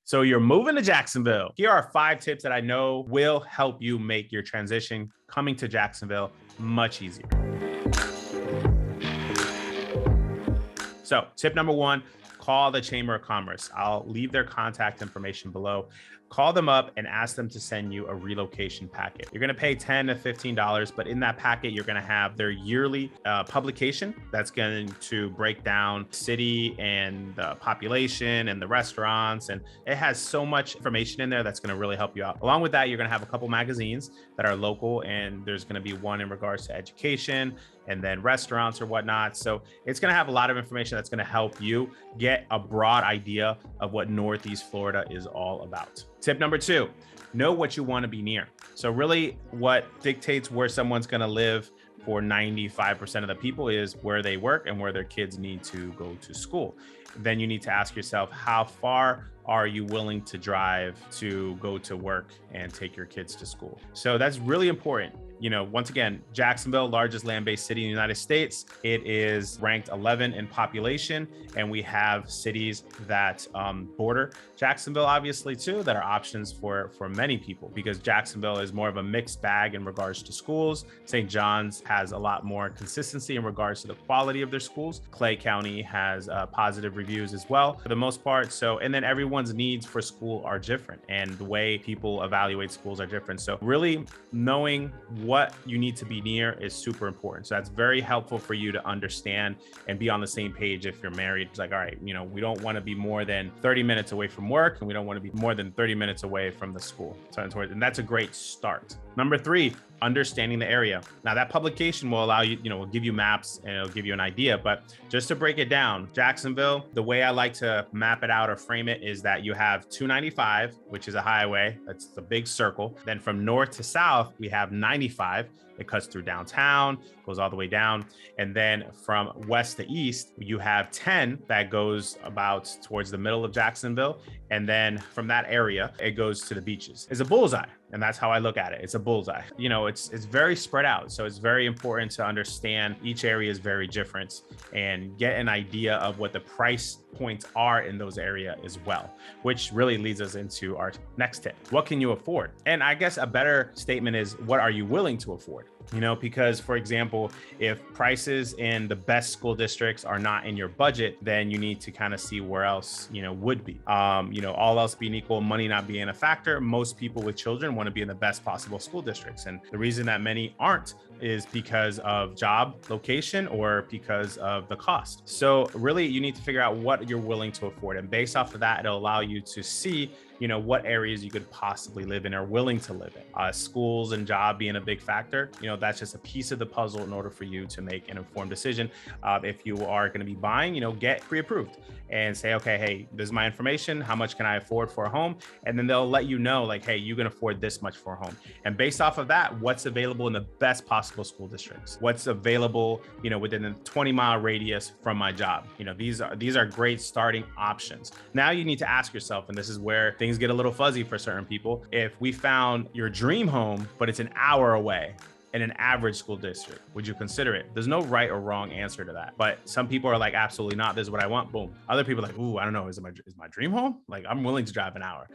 So you're moving to Jacksonville. Here are 5 tips that I know will help you make your transition coming to Jacksonville much easier. So tip number 1, call the Chamber of Commerce. I'll leave their contact information below. Call them up and ask them to send you a relocation packet. You're going to pay $10 to $15, but in that packet, you're going to have their yearly publication that's going to break down city and the population and the restaurants. And it has so much information in there that's going to really help you out. Along with that, you're going to have a couple magazines that are local, and there's going to be one in regards to education and then restaurants or whatnot. So it's going to have a lot of information that's going to help you get a broad idea of what Northeast Florida is all about. Tip number 2, know what you want to be near. So really what dictates where someone's going to live for 95% of the people is where they work and where their kids need to go to school. Then you need to ask yourself, how far are you willing to drive to go to work and take your kids to school? So that's really important. You know, once again, Jacksonville, largest land-based city in the United States. It is ranked 11 in population, and we have cities that border Jacksonville, obviously, too, that are options for many people, because Jacksonville is more of a mixed bag in regards to schools. St. John's has a lot more consistency in regards to the quality of their schools. Clay County has positive reviews as well, for the most part. So, and then everyone's needs for school are different, and the way people evaluate schools are different. So really knowing what you need to be near is super important. So that's very helpful for you to understand and be on the same page if you're married. It's like, all right, you know, we don't want to be more than 30 minutes away from work, and we don't want to be more than 30 minutes away from the school. And that's a great start. Number 3, understanding the area. Now that publication will allow you, will give you maps and it'll give you an idea, but just to break it down, Jacksonville, the way I like to map it out or frame it is that you have 295, which is a highway. That's the big circle. Then from north to south, we have 95. It cuts through downtown, goes all the way down. And then from west to east, you have 10 that goes about towards the middle of Jacksonville. And then from that area, it goes to the beaches. It's a bullseye. And that's how I look at it. It's a bullseye. It's very spread out. So it's very important to understand each area is very different and get an idea of what the price points are in those areas as well, which really leads us into our next tip. What can you afford? And I guess a better statement is, what are you willing to afford? Because for example, if prices in the best school districts are not in your budget, then you need to kind of see where else, would be. All else being equal, money not being a factor, most people with children want to be in the best possible school districts. And the reason that many aren't is because of job location or because of the cost. So really you need to figure out what you're willing to afford. And based off of that, it'll allow you to see what areas you could possibly live in or willing to live in. Schools and job being a big factor, that's just a piece of the puzzle in order for you to make an informed decision. If you are going to be buying, get pre-approved and say, okay, hey, this is my information. How much can I afford for a home? And then they'll let you know, like, hey, you can afford this much for a home. And based off of that, what's available in the best possible school districts? What's available, within a 20-mile radius from my job? These are great starting options. Now you need to ask yourself, and this is where things get a little fuzzy for certain people. If we found your dream home, but it's an hour away in an average school district, would you consider it? There's no right or wrong answer to that. But some people are like, absolutely not. This is what I want. Boom. Other people are like, ooh, I don't know. Is my dream home? Like, I'm willing to drive an hour.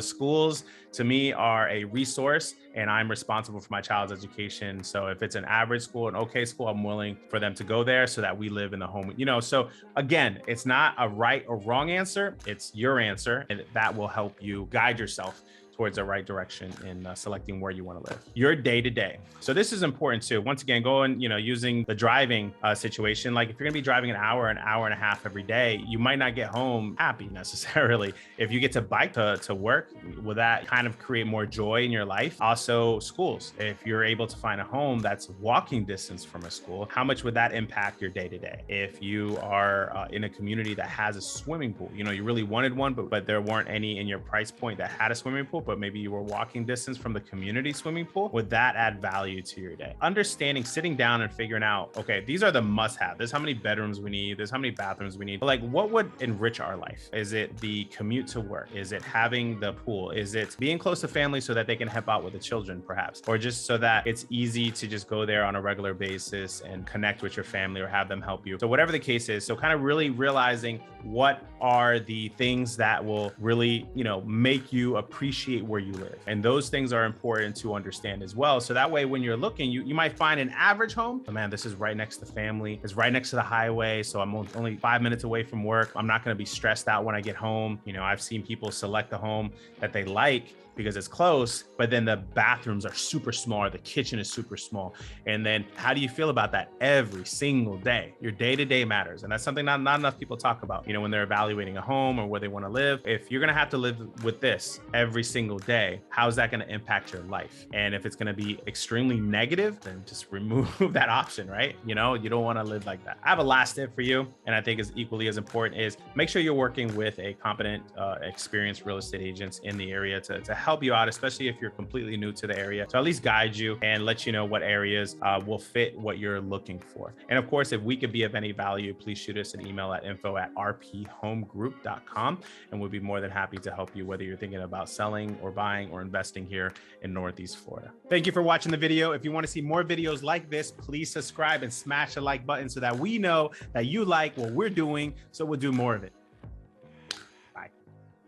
Schools to me are a resource, and I'm responsible for my child's education. So if it's an average school, an okay school, I'm willing for them to go there so that we live in the home. So again, it's not a right or wrong answer. It's your answer, and that will help you guide yourself towards the right direction in selecting where you want to live. Your day-to-day. So this is important too. Once again, going, using the driving situation, like if you're gonna be driving an hour and a half every day, you might not get home happy necessarily. If you get to bike to work, will that kind of create more joy in your life? Also schools, if you're able to find a home that's walking distance from a school, how much would that impact your day-to-day? If you are in a community that has a swimming pool, you really wanted one, but there weren't any in your price point that had a swimming pool, but maybe you were walking distance from the community swimming pool, would that add value to your day? Understanding, sitting down and figuring out, okay, these are the must-have. There's how many bedrooms we need. There's how many bathrooms we need. But like, what would enrich our life? Is it the commute to work? Is it having the pool? Is it being close to family so that they can help out with the children, perhaps? Or just so that it's easy to just go there on a regular basis and connect with your family or have them help you. So whatever the case is, so kind of really realizing what are the things that will really, make you appreciate where you live. And those things are important to understand as well. So that way, when you're looking, you might find an average home. Oh, man, this is right next to family. It's right next to the highway. So I'm only 5 minutes away from work. I'm not going to be stressed out when I get home. I've seen people select a home that they like because it's close, but then the bathrooms are super small, or the kitchen is super small. And then how do you feel about that every single day? Your day-to-day matters. And that's something not enough people talk about, when they're evaluating a home or where they want to live. If you're going to have to live with this every single day, how's that going to impact your life? And if it's going to be extremely negative, then just remove that option, right? You don't want to live like that. I have a last tip for you, and I think is equally as important, is make sure you're working with a competent, experienced real estate agents in the area to help you out, especially if you're completely new to the area, to at least guide you and let you know what areas will fit what you're looking for. And of course, if we could be of any value, please shoot us an email at info@rphomegroup.com, and we'll be more than happy to help you, whether you're thinking about selling or buying or investing here in Northeast Florida. Thank you for watching the video. If you want to see more videos like this, please subscribe and smash the like button so that we know that you like what we're doing, so we'll do more of it.